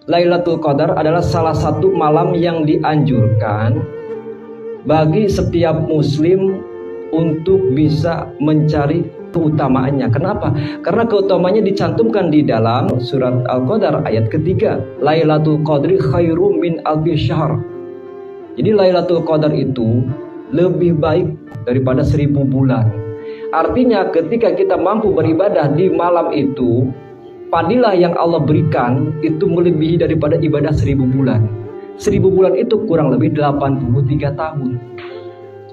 Lailatul Qadar adalah salah satu malam yang dianjurkan bagi setiap muslim untuk bisa mencari keutamaannya. Kenapa? Karena keutamaannya dicantumkan di dalam surat Al-Qadar ayat ketiga. Lailatul Qadri khairum min alfi syahr. Jadi Lailatul Qadar itu lebih baik daripada 1000 bulan. Artinya ketika kita mampu beribadah di malam itu, fadilah yang Allah berikan itu melebihi daripada ibadah 1000 bulan. 1000 bulan itu kurang lebih 83 tahun.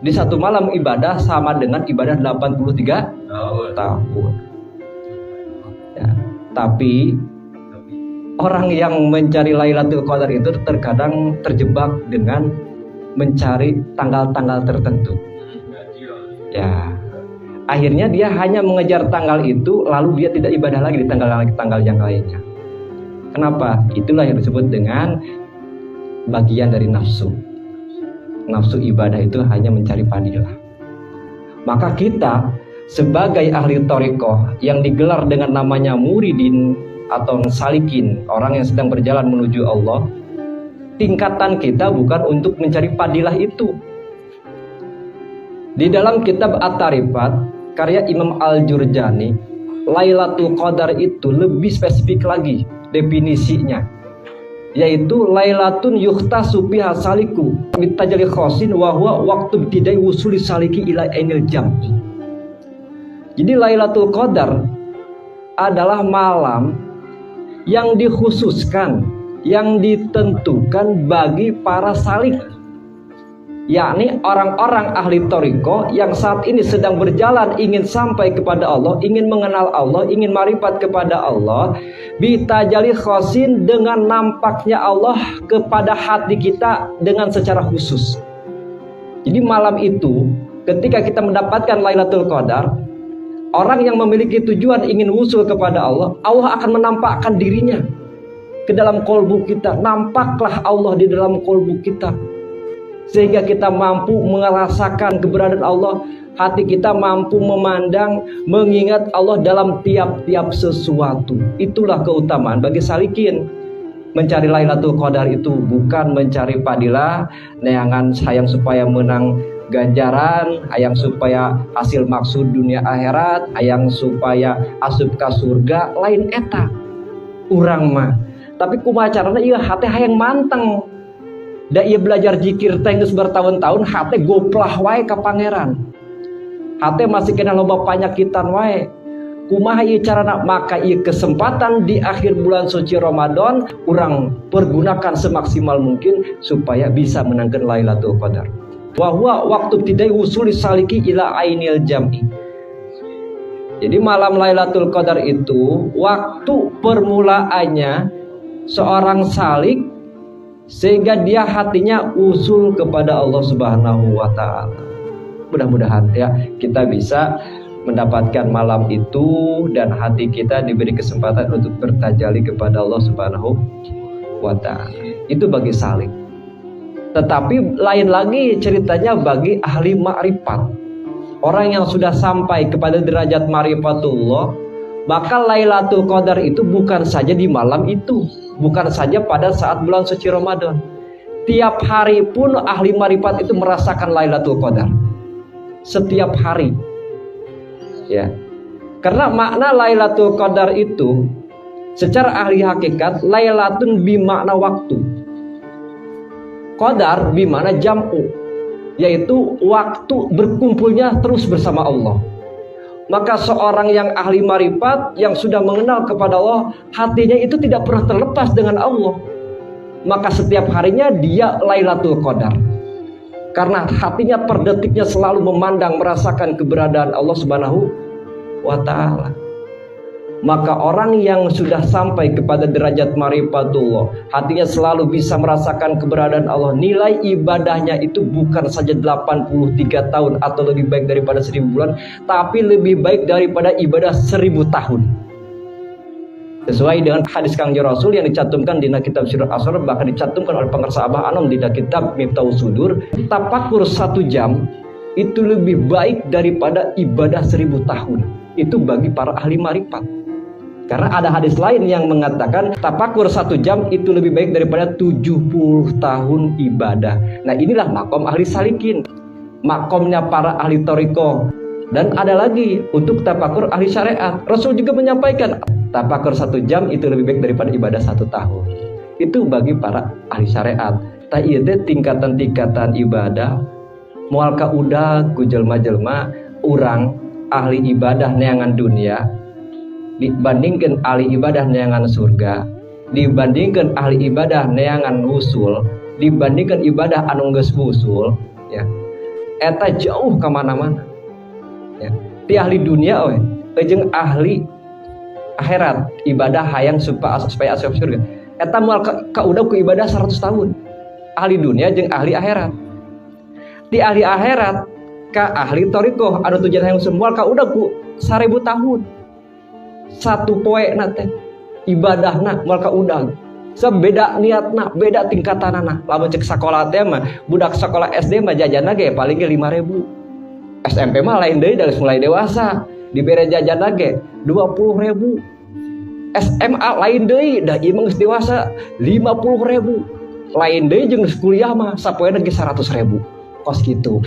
Di satu malam ibadah sama dengan ibadah 83 tahun. Ya, tapi orang yang mencari Lailatul Qadar itu terkadang terjebak dengan mencari tanggal-tanggal tertentu. Ya, akhirnya dia hanya mengejar tanggal itu, lalu dia tidak ibadah lagi di tanggal-tanggal yang lainnya. Kenapa? Itulah yang disebut dengan bagian dari nafsu. Nafsu ibadah itu hanya mencari fadilah. Maka kita sebagai ahli thariqah yang digelar dengan namanya muridin atau salikin, orang yang sedang berjalan menuju Allah, tingkatan kita bukan untuk mencari fadilah itu. Di dalam kitab At-Tarifat karya Imam Al-Jurjani, Lailatul Qadar itu lebih spesifik lagi definisinya, yaitu Lailatun yukhtasu biha saliku bitajali khosin wa huwa waqtu tidai wusuli saliki ila ainil jam'i. Jadi Lailatul Qadar adalah malam yang dikhususkan, yang ditentukan bagi para salik, yakni orang-orang ahli thariqah yang saat ini sedang berjalan ingin sampai kepada Allah, ingin mengenal Allah, ingin marifat kepada Allah, bitajali khosin, dengan nampaknya Allah kepada hati kita dengan secara khusus. Jadi malam itu ketika kita mendapatkan Lailatul Qadar, orang yang memiliki tujuan ingin wusul kepada Allah, Allah akan menampakkan dirinya ke dalam kolbu kita. Nampaklah Allah di dalam kolbu kita, sehingga kita mampu merasakan keberadaan Allah. Hati kita mampu memandang, mengingat Allah dalam tiap-tiap sesuatu. Itulah keutamaan bagi salikin. Mencari Lailatul Qadar itu bukan mencari fadilah, neangan sayang supaya menang ganjaran, hayang supaya hasil maksud dunia akhirat, hayang supaya asup ka surga, lain eta urang mah. Tapi kumaha carana ieu hate hayang manteng. Da ieu belajar zikir teh geus bertahun-tahun, hate goplah wae ka pangeran. Hate masih kena loba panyakitan wae. Kumaha ieu carana? Maka ieu kesempatan di akhir bulan suci Ramadan urang pergunakan semaksimal mungkin supaya bisa menangkan Lailatul Qadar. Wa huwa waqtu tidai usuli saliki ila ainil jam'i. Jadi malam Lailatul Qadar itu waktu permulaannya seorang salik sehingga dia hatinya usul kepada Allah Subhanahu wa taala. Mudah-mudahan ya kita bisa mendapatkan malam itu dan hati kita diberi kesempatan untuk bertajalli kepada Allah Subhanahu wa taala. Itu bagi salik. Tetapi lain lagi ceritanya bagi ahli ma'rifat, orang yang sudah sampai kepada derajat ma'rifatullah. Maka Lailatul Qadar itu bukan saja di malam itu, bukan saja pada saat bulan suci Ramadan. Tiap hari pun ahli ma'rifat itu merasakan Lailatul Qadar. Setiap hari. Ya. Karena makna Lailatul Qadar itu secara ahli hakikat Lailatun bimakna waktu. Qadar bimana jam'u, yaitu waktu berkumpulnya terus bersama Allah. Maka seorang yang ahli marifat, yang sudah mengenal kepada Allah, hatinya itu tidak pernah terlepas dengan Allah. Maka setiap harinya dia Lailatul Qadar, karena hatinya per detiknya selalu memandang, merasakan keberadaan Allah Subhanahu wa ta'ala. Maka orang yang sudah sampai kepada derajat marifatullah, hatinya selalu bisa merasakan keberadaan Allah. Nilai ibadahnya itu bukan saja 83 tahun atau lebih baik daripada 1000 bulan, tapi lebih baik daripada ibadah 1000 tahun. Sesuai dengan hadis Kangjeng Rasul yang dicantumkan di kitab Sirrul Asrar, bahkan dicantumkan oleh pengarsa Abah Anom di kitab Miftahus Sudur, tafakur 1 jam itu lebih baik daripada ibadah 1000 tahun. Itu bagi para ahli marifat. Karena ada hadis lain yang mengatakan tafakur 1 jam itu lebih baik daripada 70 tahun ibadah. Nah inilah makom ahli salikin, makomnya para ahli toriko. Dan ada lagi untuk tafakur ahli syariat. Rasul juga menyampaikan tafakur 1 jam itu lebih baik daripada ibadah 1 tahun. Itu bagi para ahli syariat. Tak iya tingkatan-tingkatan ibadah moal ka udag ku jelma-jelma urang ahli ibadah neangan dunia dibandingkan ahli ibadah neangan surga, dibandingkan ahli ibadah neangan usul, dibandingkan ibadah anu geus usul, ya eta jauh kemana-mana, ya. Ti ahli dunia jeung ahli akhirat ibadah hayang supaya asup surga eta moal ka udah ku ibadah 100 tahun. Ahli dunia jeung ahli akhirat, ti ahli akhirat ka ahli torikoh anu tujuan hayang semua ka udah ku 1000 tahun. Satu poe nate ibadahna moal ka udag sebeda niatna beda tingkatanana. Lamun cek sakola teh mah budak sekolah SD mah jajanna ge paling ge 5.000, SMP mah lain deui dari mulai dewasa dibere jajanna ge 20.000, SMA lain deui da ieu mah geus dewasa 50.000, lain deui jeung kuliah mah sapoena ge 100.000 kos kitu.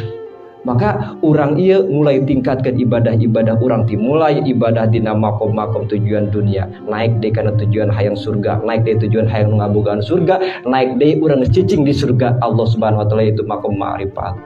Maka orang iya mulai tingkatkan ibadah-ibadah orang, dimulai ibadah dina makom-makom tujuan dunia, naik deh karena tujuan hayang surga, naik deh tujuan hayang ngabogaan surga, naik deh orang cicing di surga Allah Subhanahu wa taala, itu makom ma'rifat.